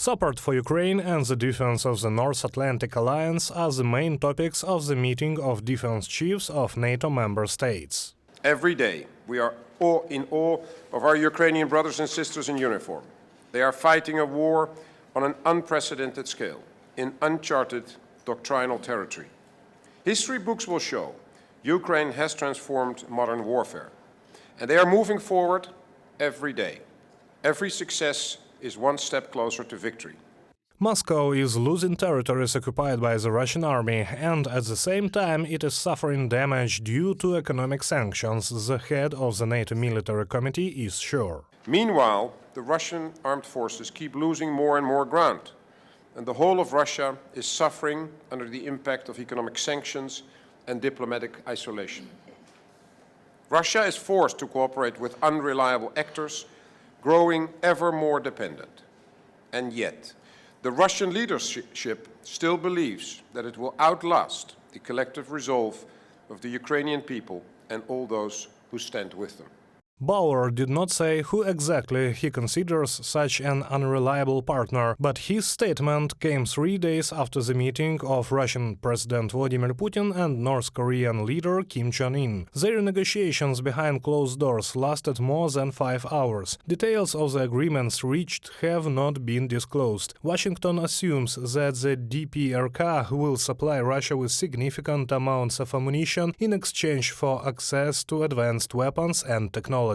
Support for Ukraine and the defense of the North Atlantic Alliance are the main topics of the meeting of defense chiefs of NATO member states. Every day, we are in awe of our Ukrainian brothers and sisters in uniform. They are fighting a war on an unprecedented scale, in uncharted doctrinal territory. History books will show Ukraine has transformed modern warfare, and they are moving forward every day. Every success is one step closer to victory. Moscow is losing territories occupied by the Russian army, and at the same time it is suffering damage due to economic sanctions, the head of the NATO military committee is sure. Meanwhile, the Russian armed forces keep losing more and more ground, and the whole of Russia is suffering under the impact of economic sanctions and diplomatic isolation. Russia is forced to cooperate with unreliable actors, growing ever more dependent. And yet, the Russian leadership still believes that it will outlast the collective resolve of the Ukrainian people and all those who stand with them. Bauer did not say who exactly he considers such an unreliable partner, but his statement came 3 days after the meeting of Russian President Vladimir Putin and North Korean leader Kim Jong-un. Their negotiations behind closed doors lasted more than 5 hours. Details of the agreements reached have not been disclosed. Washington assumes that the DPRK will supply Russia with significant amounts of ammunition in exchange for access to advanced weapons and technology.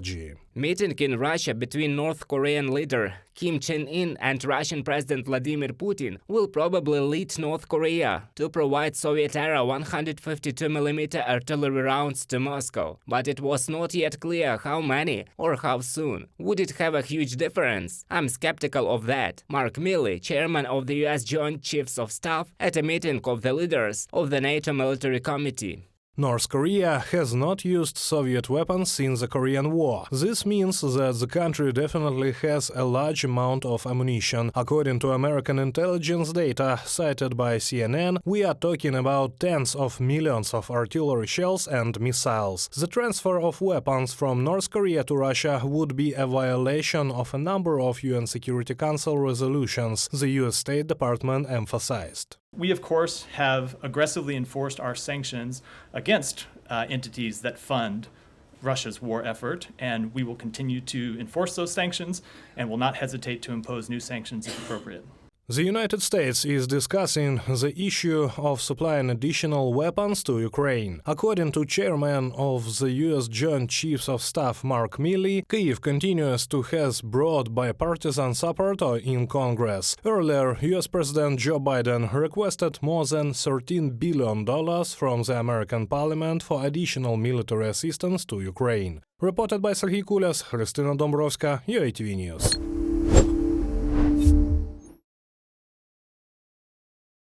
Meeting in Russia between North Korean leader Kim Jong-un and Russian President Vladimir Putin will probably lead North Korea to provide Soviet-era 152mm artillery rounds to Moscow, but it was not yet clear how many or how soon. Would it have a huge difference? I'm skeptical of that. Mark Milley, chairman of the US Joint Chiefs of Staff, at a meeting of the leaders of the NATO Military Committee. North Korea has not used Soviet weapons since the Korean War. This means that the country definitely has a large amount of ammunition. According to American intelligence data cited by CNN, we are talking about tens of millions of artillery shells and missiles. The transfer of weapons from North Korea to Russia would be a violation of a number of UN Security Council resolutions, the US State Department emphasized. We, of course, have aggressively enforced our sanctions against entities that fund Russia's war effort, and we will continue to enforce those sanctions and will not hesitate to impose new sanctions if appropriate. The United States is discussing the issue of supplying additional weapons to Ukraine. According to chairman of the US Joint Chiefs of Staff Mark Milley, Kyiv continues to have broad bipartisan support in Congress. Earlier, US President Joe Biden requested more than $13 billion from the American Parliament for additional military assistance to Ukraine. Reported by Serhiy Kulias, Kristina Dombrovska, UATV News.